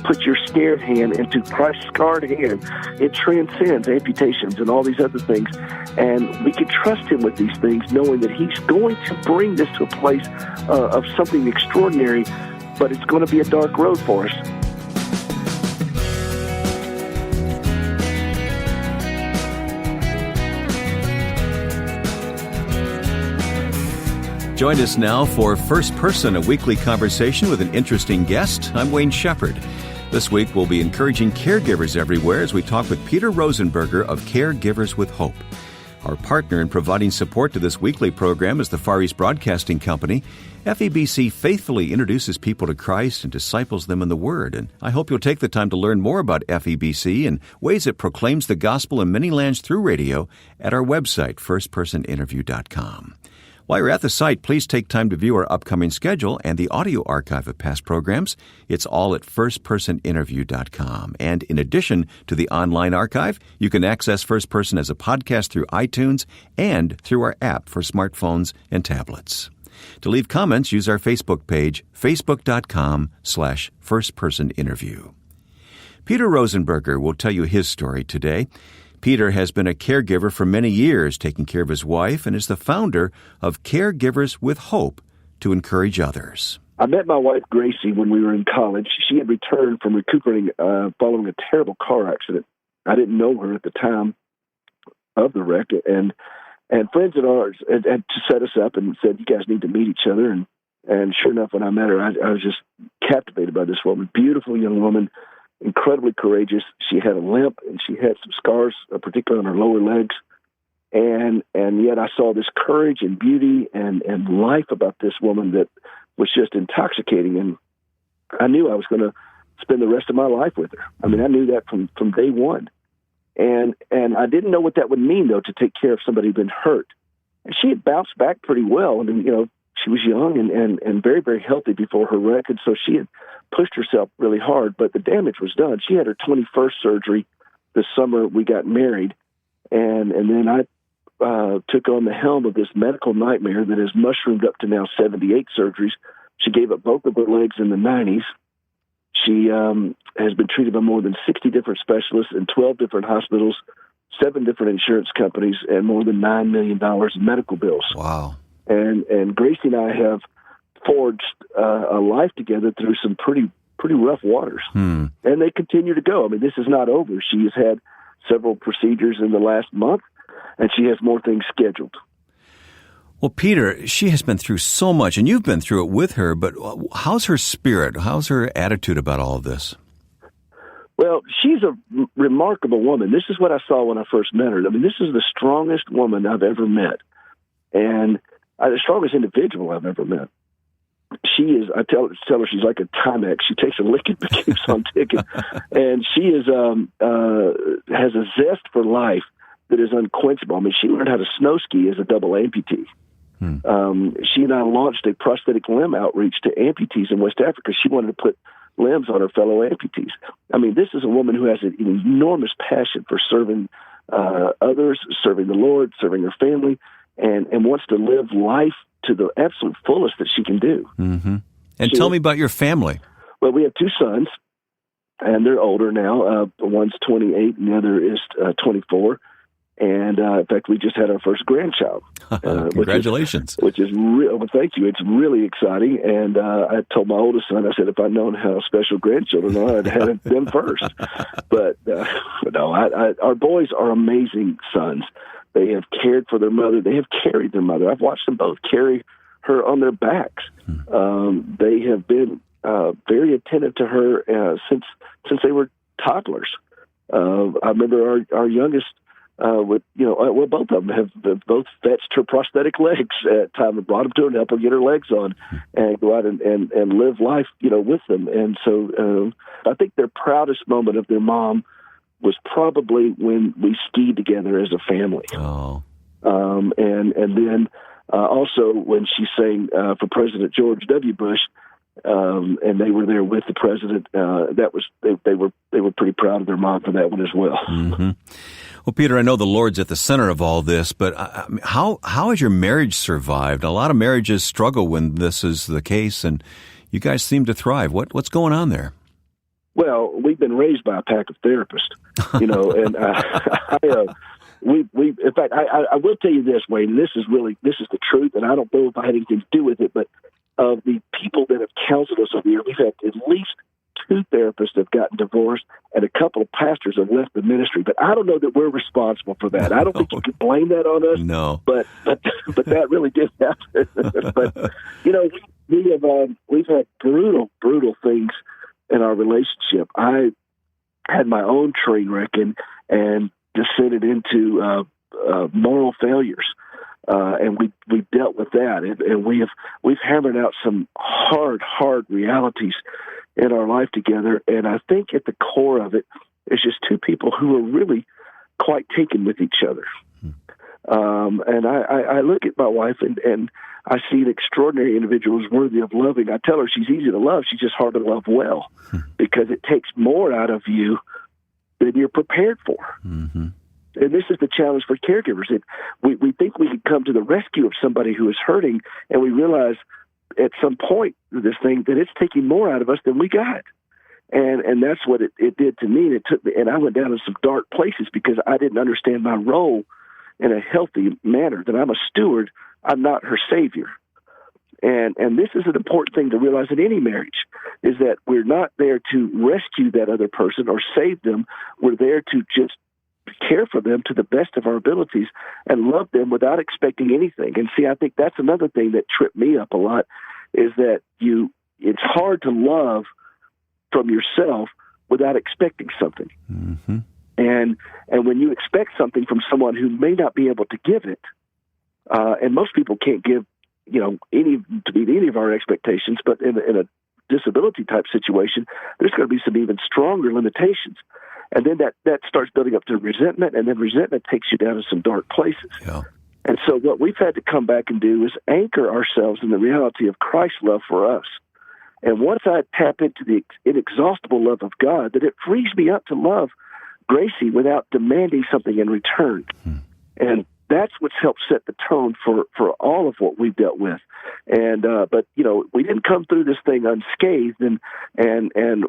put your scared hand into Christ's scarred hand. It transcends amputations and all these other things. And we can trust him with these things, knowing that he's going to bring this to a place of something extraordinary, but it's going to be a dark road for us. Join us now for First Person, a weekly conversation with an interesting guest. I'm Wayne Shepherd. This week, we'll be encouraging caregivers everywhere as we talk with Peter Rosenberger of Caregivers with Hope. Our partner in providing support to this weekly program is the Far East Broadcasting Company. FEBC faithfully introduces people to Christ and disciples them in the Word. And I hope you'll take the time to learn more about FEBC and ways it proclaims the gospel in many lands through radio at our website, firstpersoninterview.com. While you're at the site, please take time to view our upcoming schedule and the audio archive of past programs. It's all at firstpersoninterview.com. And in addition to the online archive, you can access First Person as a podcast through iTunes and through our app for smartphones and tablets. To leave comments, use our Facebook page, facebook.com/firstpersoninterview. Peter Rosenberger will tell you his story today. Peter has been a caregiver for many years, taking care of his wife, and is the founder of Caregivers with Hope to encourage others. I met my wife, Gracie, when we were in college. She had returned from recuperating following a terrible car accident. I didn't know her at the time of the wreck, and friends of ours had set us up and said, you guys need to meet each other. And sure enough, when I met her, I was just captivated by this woman, beautiful young woman, incredibly courageous. She had a limp and she had some scars, particularly on her lower legs. And yet I saw this courage and beauty and life about this woman that was just intoxicating. And I knew I was going to spend the rest of my life with her. I mean, I knew that from day one. And I didn't know what that would mean, though, to take care of somebody who'd been hurt. And she had bounced back pretty well. I mean, she was young and very, very healthy before her wreck. And so she had pushed herself really hard, but the damage was done. She had her 21st surgery this summer. We got married, and then I took on the helm of this medical nightmare that has mushroomed up to now 78 surgeries. She gave up both of her legs in the 90s. She has been treated by more than 60 different specialists in 12 different hospitals, 7 different insurance companies, and more than $9 million in medical bills. Wow. And Gracie and I have forged a life together through some pretty rough waters. And they continue to go. I mean, this is not over. She has had several procedures in the last month, and she has more things scheduled. Well, Peter, she has been through so much, and you've been through it with her, but how's her spirit? How's her attitude about all of this? Well, she's a remarkable woman. This is what I saw when I first met her. I mean, this is the strongest woman I've ever met, and the strongest individual I've ever met. She is, I tell her she's like a Timex. She takes a licking but keeps on ticking. And she is has a zest for life that is unquenchable. I mean, she learned how to snow ski as a double amputee. She and I launched a prosthetic limb outreach to amputees in West Africa. She wanted to put limbs on her fellow amputees. I mean, this is a woman who has an enormous passion for serving others, serving the Lord, serving her family, and wants to live life to the absolute fullest that she can do. And tell me about your family. Well, we have 2 sons, and they're older now. One's 28, and the other is 24. And in fact, we just had our first grandchild. Congratulations! Which is real. Well, thank you. It's really exciting. And I told my oldest son, I said, if I'd known how special grandchildren are, I'd have them first. But no, our boys are amazing sons. They have cared for their mother. They have carried their mother. I've watched them both carry her on their backs. They have been very attentive to her since they were toddlers. I remember our youngest. Both of them have both fetched her prosthetic legs at time and brought them to her and helped her get her legs on and go out and live life, with them. And so I think their proudest moment of their mom was probably when we skied together as a family. And then also when she sang for President George W. Bush, and they were there with the president. They were pretty proud of their mom for that one as well. Well, Peter, I know the Lord's at the center of all this, but how has your marriage survived? A lot of marriages struggle when this is the case, and you guys seem to thrive. What's going on there? Well, we've been raised by a pack of therapists, and in fact, I will tell you this, Wayne. This is the truth, and I don't know if I had anything to do with it, but of the people that have counseled us over the years, we've had at least 2 therapists that have gotten divorced, and a couple of pastors have left the ministry. But I don't know that we're responsible for that. I don't think you can blame that on us. No, but that really did happen. But we've had brutal things in our relationship. I had my own train wreck and descended into moral failures, and we dealt with that, and we've hammered out some hard realities in our life together. And I think at the core of it is just 2 people who are really quite taken with each other. And I look at my wife and I see an extraordinary individual who's worthy of loving. I tell her she's easy to love. She's just hard to love well because it takes more out of you than you're prepared for. Mm-hmm. And this is the challenge for caregivers. We think we can come to the rescue of somebody who is hurting, and we realize at some point this thing that it's taking more out of us than we got. And that's what it did to me. And it took me, and I went down in some dark places because I didn't understand my role in a healthy manner, that I'm a steward, I'm not her savior. And this is an important thing to realize in any marriage, is that we're not there to rescue that other person or save them. We're there to just care for them to the best of our abilities and love them without expecting anything. And see, I think that's another thing that tripped me up a lot, is that it's hard to love from yourself without expecting something. Mm-hmm. And when you expect something from someone who may not be able to give it, and most people can't give, any to meet any of our expectations, but in a disability type situation, there's going to be some even stronger limitations. And then that starts building up to resentment, and then resentment takes you down to some dark places. Yeah. And so what we've had to come back and do is anchor ourselves in the reality of Christ's love for us. And once I tap into the inexhaustible love of God, that it frees me up to love Gracie without demanding something in return. And that's what's helped set the tone for all of what we've dealt with. And but we didn't come through this thing unscathed, and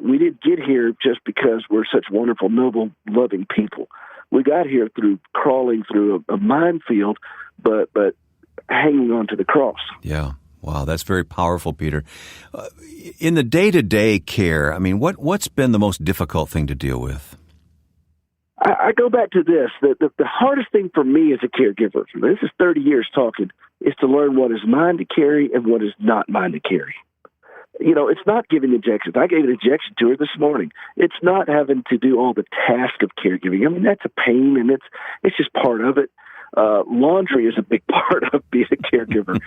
we didn't get here just because we're such wonderful, noble, loving people. We got here through crawling through a minefield, but hanging on to the cross. Yeah. Wow, that's very powerful, Peter. In the day-to-day care, I mean, what's been the most difficult thing to deal with? I go back to this. The hardest thing for me as a caregiver, this is 30 years talking, is to learn what is mine to carry and what is not mine to carry. It's not giving injections. I gave an injection to her this morning. It's not having to do all the task of caregiving. I mean, that's a pain, and it's just part of it. Laundry is a big part of being a caregiver.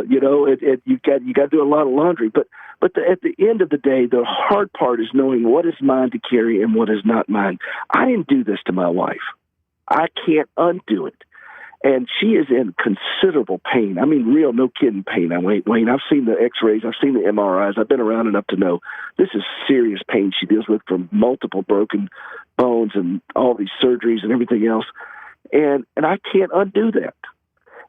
You got to do a lot of laundry, but at the end of the day, the hard part is knowing what is mine to carry and what is not mine. I didn't do this to my wife. I can't undo it. And she is in considerable pain. I mean, real, no kidding pain. Wayne, I've seen the x-rays. I've seen the MRIs. I've been around enough to know this is serious pain she deals with from multiple broken bones and all these surgeries and everything else. And I can't undo that.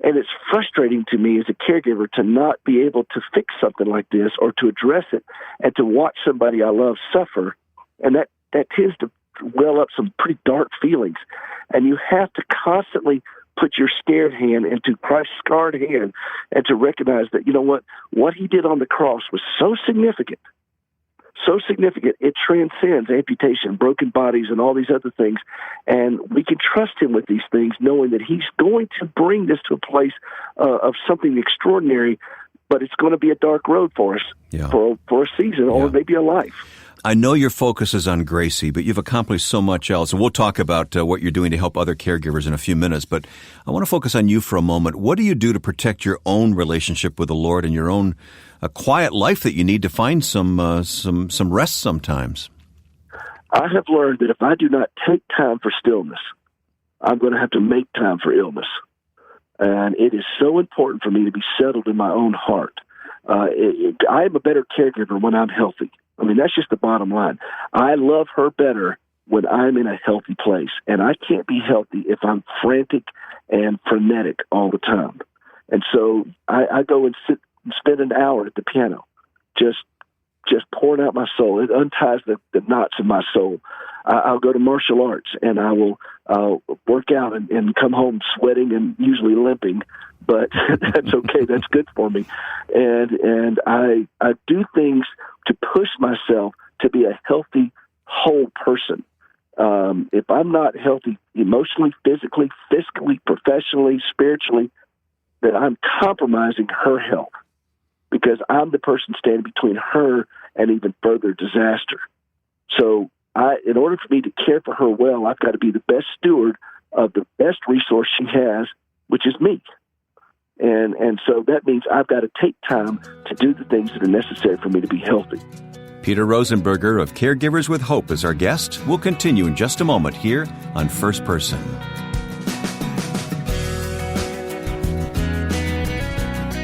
And it's frustrating to me as a caregiver to not be able to fix something like this or to address it and to watch somebody I love suffer. And that tends to well up some pretty dark feelings. And you have to constantly put your scared hand into Christ's scarred hand and to recognize that, what he did on the cross was so significant, it transcends amputation, broken bodies, and all these other things. And we can trust him with these things, knowing that he's going to bring this to a place of something extraordinary, but it's going to be a dark road for us for a season or maybe a life. I know your focus is on Gracie, but you've accomplished so much else. And we'll talk about what you're doing to help other caregivers in a few minutes. But I want to focus on you for a moment. What do you do to protect your own relationship with the Lord and your own quiet life that you need to find some rest sometimes? I have learned that if I do not take time for stillness, I'm going to have to make time for illness. And it is so important for me to be settled in my own heart. I am a better caregiver when I'm healthy. I mean, that's just the bottom line. I love her better when I'm in a healthy place. And I can't be healthy if I'm frantic and frenetic all the time. And so I go and spend an hour at the piano, just just pouring out my soul. It unties the knots in my soul. I'll go to martial arts, and I will work out and come home sweating and usually limping, but that's okay. That's good for me. And I do things to push myself to be a healthy, whole person. If I'm not healthy emotionally, physically, fiscally, professionally, spiritually, then I'm compromising her health, because I'm the person standing between her and even further disaster. So in order for me to care for her well, I've got to be the best steward of the best resource she has, which is me. And so that means I've got to take time to do the things that are necessary for me to be healthy. Peter Rosenberger of Caregivers with Hope is our guest. We'll continue in just a moment here on First Person.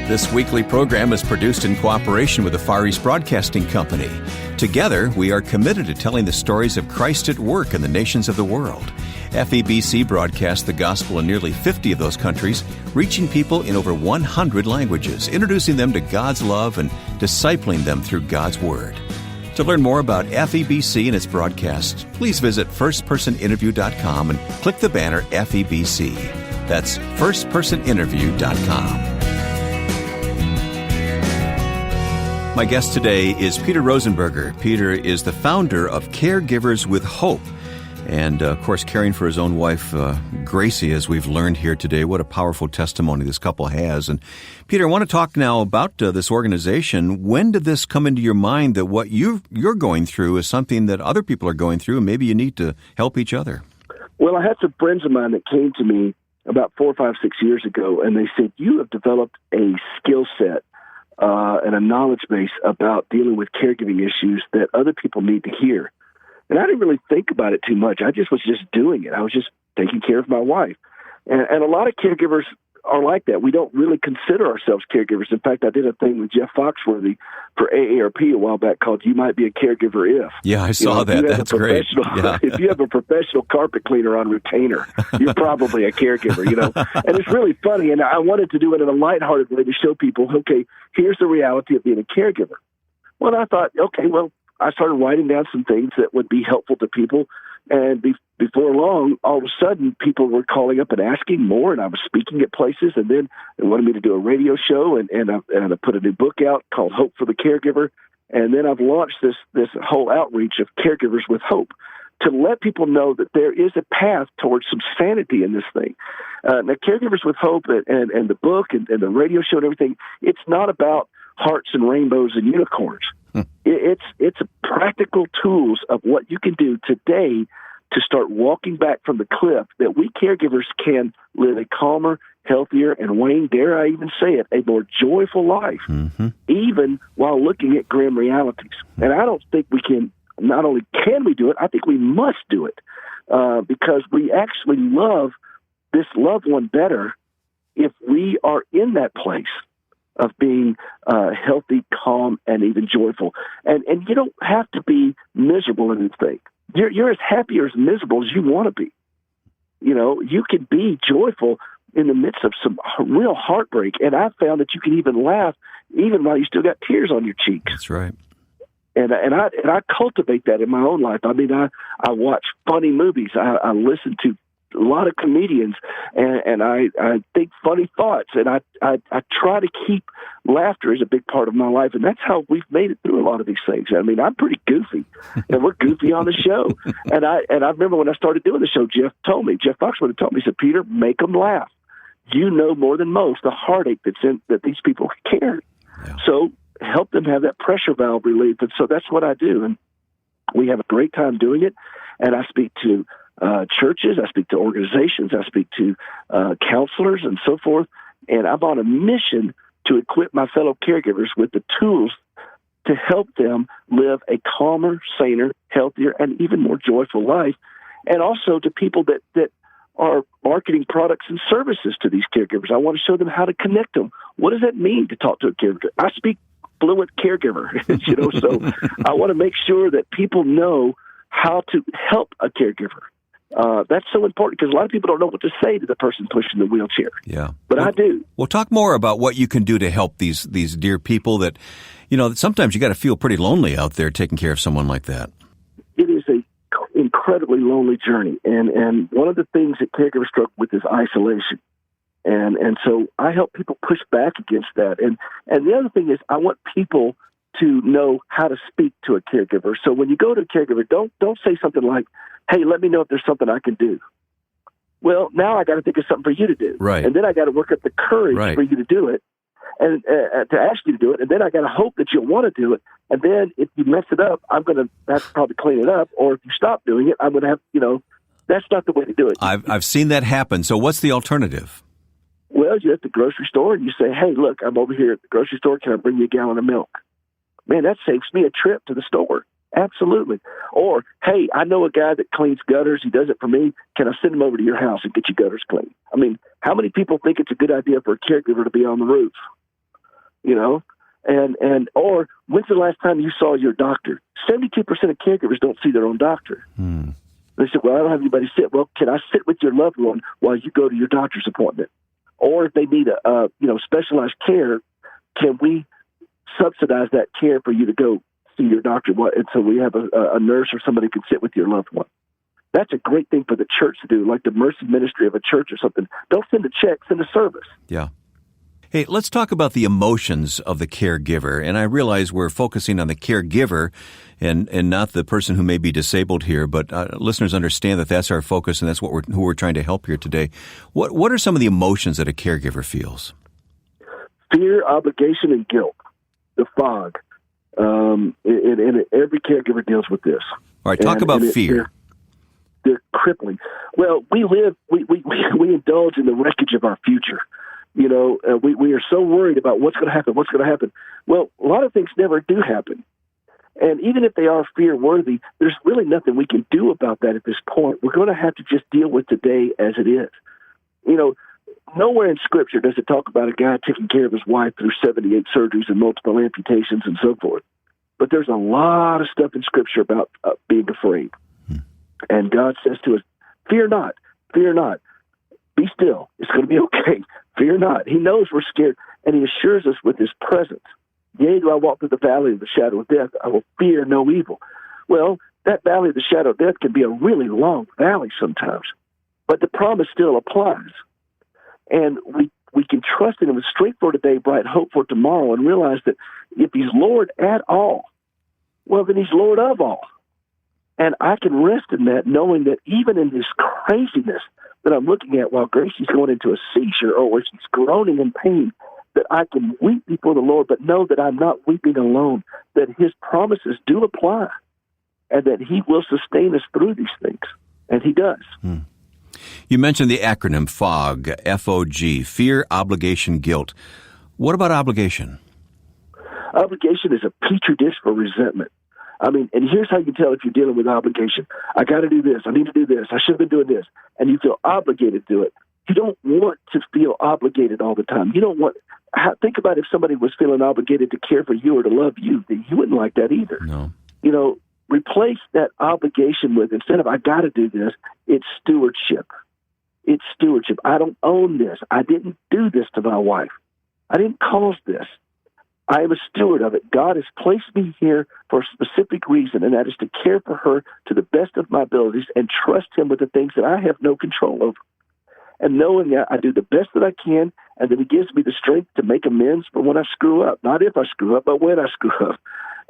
This weekly program is produced in cooperation with the Far East Broadcasting Company. Together, we are committed to telling the stories of Christ at work in the nations of the world. FEBC broadcasts the gospel in nearly 50 of those countries, reaching people in over 100 languages, introducing them to God's love and discipling them through God's Word. To learn more about FEBC and its broadcasts, please visit firstpersoninterview.com and click the banner FEBC. That's firstpersoninterview.com. My guest today is Peter Rosenberger. Peter is the founder of Caregivers with Hope. And, of course, caring for his own wife, Gracie, as we've learned here today. What a powerful testimony this couple has. And, Peter, I want to talk now about this organization. When did this come into your mind that what you're going through is something that other people are going through, and maybe you need to help each other? Well, I had some friends of mine that came to me about 4, 5, 6 years ago, and they said, you have developed a skill set and a knowledge base about dealing with caregiving issues that other people need to hear. And I didn't really think about it too much. I was just doing it. I was just taking care of my wife. And a lot of caregivers are like that. We don't really consider ourselves caregivers. In fact, I did a thing with Jeff Foxworthy for AARP a while back called You Might Be a Caregiver If. Yeah, I saw that. That's great. Yeah. If you have a professional carpet cleaner on retainer, you're probably a caregiver, And it's really funny. And I wanted to do it in a lighthearted way to show people, okay, here's the reality of being a caregiver. Well, I thought, okay, well, I started writing down some things that would be helpful to people. And before long, all of a sudden, people were calling up and asking more, and I was speaking at places. And then they wanted me to do a radio show, and I put a new book out called Hope for the Caregiver. And then I've launched this whole outreach of Caregivers with Hope to let people know that there is a path towards some sanity in this thing. Now, Caregivers with Hope and the book and the radio show and everything, it's not about hearts and rainbows and unicorns. It's practical tools of what you can do today to start walking back from the cliff, that we caregivers can live a calmer, healthier, and, Wayne, dare I even say it, a more joyful life, even while looking at grim realities. And I don't think we can, not only can we do it, I think we must do it, because we actually love this loved one better if we are in that place of being healthy, calm, and even joyful. And you don't have to be miserable in this thing. You're as happy or as miserable as you want to be. You can be joyful in the midst of some real heartbreak. And I found that you can even laugh even while you still got tears on your cheeks. That's right. And I cultivate that in my own life. I mean, I watch funny movies. I listen to a lot of comedians, and I think funny thoughts, and I try to keep laughter as a big part of my life, and that's how we've made it through a lot of these things. I mean, I'm pretty goofy, and we're goofy on the show. And I remember when I started doing the show, Jeff Foxworthy told me, he said, Peter, make them laugh. You know more than most the heartache that these people carry. Yeah. So help them have that pressure valve relief. And so that's what I do, and we have a great time doing it. And I speak to churches, I speak to organizations, I speak to counselors and so forth, and I'm on a mission to equip my fellow caregivers with the tools to help them live a calmer, saner, healthier, and even more joyful life, and also to people that are marketing products and services to these caregivers. I want to show them how to connect them. What does that mean to talk to a caregiver? I speak fluent caregiver, so I want to make sure that people know how to help a caregiver. That's so important because a lot of people don't know what to say to the person pushing the wheelchair. Yeah. But I do. Well, talk more about what you can do to help these dear people that, sometimes you got to feel pretty lonely out there taking care of someone like that. It is a incredibly lonely journey. And one of the things that caregivers struggle with is isolation. And so I help people push back against that. And the other thing is I want people to know how to speak to a caregiver. So when you go to a caregiver, don't say something like, hey, let me know if there's something I can do. Well, now I got to think of something for you to do. Right. And then I got to work up the courage for you to do it and to ask you to do it. And then I got to hope that you'll want to do it. And then if you mess it up, I'm going to have to probably clean it up. Or if you stop doing it, I'm going to have, that's not the way to do it. I've seen that happen. So what's the alternative? Well, you're at the grocery store and you say, hey, look, I'm over here at the grocery store. Can I bring you a gallon of milk? Man, that saves me a trip to the store. Absolutely. Or, hey, I know a guy that cleans gutters. He does it for me. Can I send him over to your house and get your gutters clean? I mean, how many people think it's a good idea for a caregiver to be on the roof? Or when's the last time you saw your doctor? 72% of caregivers don't see their own doctor. They say, well, I don't have anybody sit. Well, can I sit with your loved one while you go to your doctor's appointment? Or if they need specialized care, can we subsidize that care for you to go see your doctor? And so we have a nurse or somebody can sit with your loved one. That's a great thing for the church to do, like the mercy ministry of a church or something. Don't send a check, send a service. Yeah. Hey, let's talk about the emotions of the caregiver. And I realize we're focusing on the caregiver and not the person who may be disabled here, but listeners understand that that's our focus and that's who we're trying to help here today. What are some of the emotions that a caregiver feels? Fear, obligation, and guilt. The fog. And every caregiver deals with this. All right, talk about fear. They're crippling. Well, we indulge in the wreckage of our future. We are so worried about what's going to happen. Well, a lot of things never do happen. And even if they are fear-worthy, there's really nothing we can do about that at this point. We're going to have to just deal with today as it is. Nowhere in Scripture does it talk about a guy taking care of his wife through 78 surgeries and multiple amputations and so forth. But there's a lot of stuff in Scripture about being afraid. And God says to us, fear not, be still. It's going to be okay. Fear not. He knows we're scared, and he assures us with his presence. Yea, do I walk through the valley of the shadow of death, I will fear no evil. Well, that valley of the shadow of death can be a really long valley sometimes, but the promise still applies. And we can trust in him with strength for today, bright hope for tomorrow, and realize that if he's Lord at all, well, then he's Lord of all. And I can rest in that, knowing that even in this craziness that I'm looking at while Gracie's going into a seizure or where she's groaning in pain, that I can weep before the Lord, but know that I'm not weeping alone, that his promises do apply, and that he will sustain us through these things. And he does. You mentioned the acronym FOG, F-O-G, fear, obligation, guilt. What about obligation? Obligation is a petri dish for resentment. I mean, and here's how you tell if you're dealing with obligation. I got to do this. I need to do this. I should have been doing this. And you feel obligated to do it. You don't want to feel obligated all the time. You don't want. Think about if somebody was feeling obligated to care for you or to love you. You wouldn't like that either. No. Replace that obligation with, instead of I got to do this, it's stewardship. It's stewardship. I don't own this. I didn't do this to my wife. I didn't cause this. I am a steward of it. God has placed me here for a specific reason, and that is to care for her to the best of my abilities and trust him with the things that I have no control over. And knowing that I do the best that I can, and that he gives me the strength to make amends for when I screw up. Not if I screw up, but when I screw up.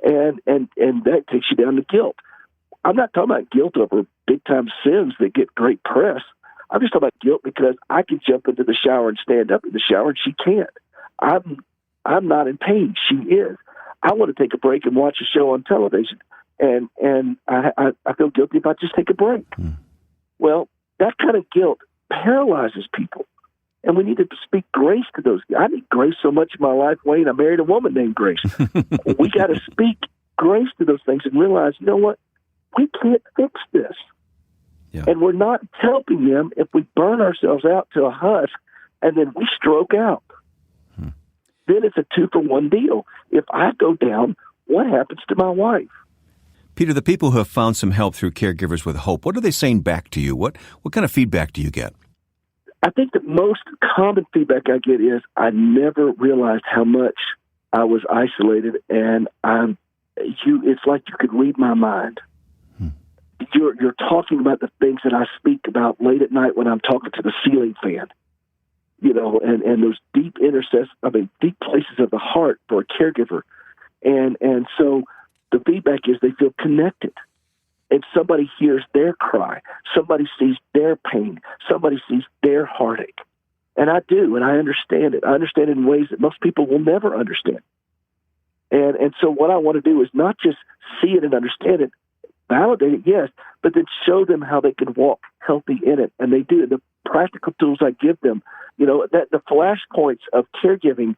And that takes you down to guilt. I'm not talking about guilt over big-time sins that get great press. I'm just talking about guilt because I can jump into the shower and stand up in the shower, and she can't. I'm not in pain. She is. I want to take a break and watch a show on television, and I feel guilty if I just take a break. Well, that kind of guilt paralyzes people, and we need to speak grace to those. I need grace so much in my life, Wayne. I married a woman named Grace. We got to speak grace to those things and realize, you know what? We can't fix this. Yeah. And we're not helping them if we burn ourselves out to a husk and then we stroke out. Then it's a 2-for-1 deal. If I go down, what happens to my wife? Peter, the people who have found some help through Caregivers with Hope, what are they saying back to you? What kind of feedback do you get? I think the most common feedback I get is I never realized how much I was isolated, and it's like you could read my mind. You're talking about the things that I speak about late at night when I'm talking to the ceiling fan, and those deep deep places of the heart for a caregiver. And so the feedback is they feel connected. And somebody hears their cry. Somebody sees their pain. Somebody sees their heartache. And I do, and I understand it. I understand it in ways that most people will never understand. And so what I want to do is not just see it and understand it, validate it, yes, but then show them how they can walk healthy in it. And they do. The practical tools I give them, that the flashpoints of caregiving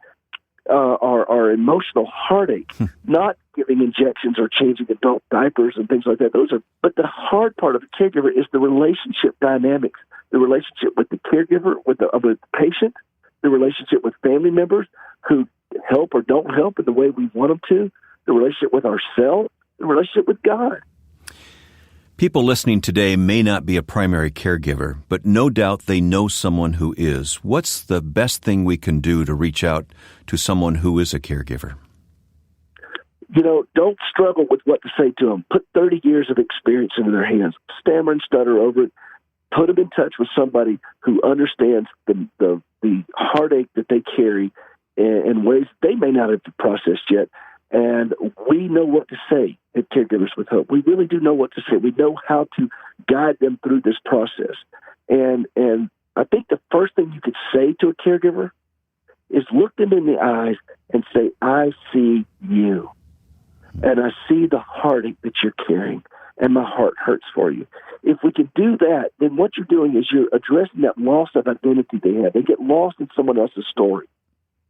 are emotional heartache, not giving injections or changing adult diapers and things like that. But the hard part of the caregiver is the relationship dynamics, the relationship with the caregiver, with the patient, the relationship with family members who help or don't help in the way we want them to, the relationship with ourselves, the relationship with God. People listening today may not be a primary caregiver, but no doubt they know someone who is. What's the best thing we can do to reach out to someone who is a caregiver? Don't struggle with what to say to them. Put 30 years of experience into their hands. Stammer and stutter over it. Put them in touch with somebody who understands the heartache that they carry in ways they may not have processed yet. And we know what to say at Caregivers with Hope. We really do know what to say. We know how to guide them through this process. And I think the first thing you could say to a caregiver is look them in the eyes and say, I see you. And I see the heartache that you're carrying, and my heart hurts for you. If we can do that, then what you're doing is you're addressing that loss of identity they have. They get lost in someone else's story.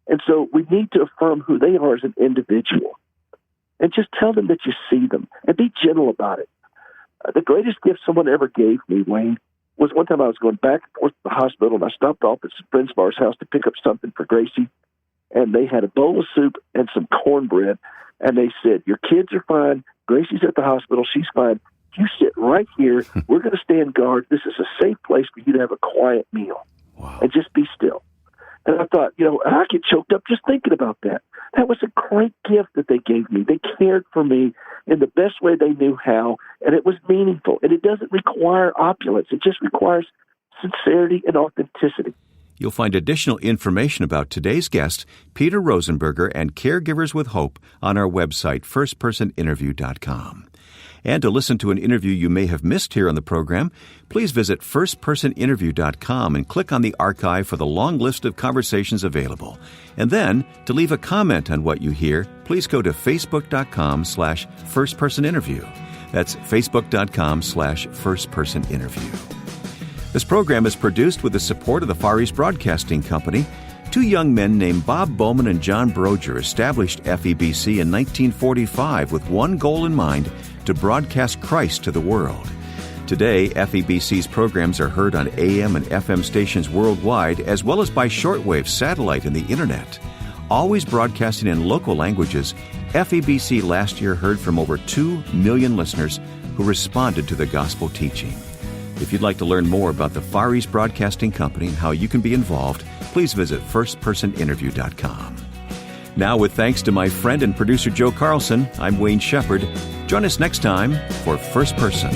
And so we need to affirm who they are as an individual. And just tell them that you see them, and be gentle about it. The greatest gift someone ever gave me, Wayne, was one time I was going back and forth to the hospital, and I stopped off at some friends of ours' house to pick up something for Gracie. And they had a bowl of soup and some cornbread. And they said, your kids are fine. Gracie's at the hospital. She's fine. You sit right here. We're going to stand guard. This is a safe place for you to have a quiet meal. Wow. And just be still. And I thought, and I get choked up just thinking about that. That was a great gift that they gave me. They cared for me in the best way they knew how, and it was meaningful. And it doesn't require opulence. It just requires sincerity and authenticity. You'll find additional information about today's guest, Peter Rosenberger, and Caregivers with Hope on our website, firstpersoninterview.com. And to listen to an interview you may have missed here on the program, please visit firstpersoninterview.com and click on the archive for the long list of conversations available. And then, to leave a comment on what you hear, please go to facebook.com/firstpersoninterview. That's facebook.com/firstpersoninterview. This program is produced with the support of the Far East Broadcasting Company. Two young men named Bob Bowman and John Broger established FEBC in 1945 with one goal in mind: to broadcast Christ to the world. Today, FEBC's programs are heard on AM and FM stations worldwide, as well as by shortwave, satellite, and the Internet. Always broadcasting in local languages, FEBC last year heard from over 2 million listeners who responded to the gospel teaching. If you'd like to learn more about the Far East Broadcasting Company and how you can be involved, please visit firstpersoninterview.com. Now, with thanks to my friend and producer Joe Carlson, I'm Wayne Shepherd. Join us next time for First Person.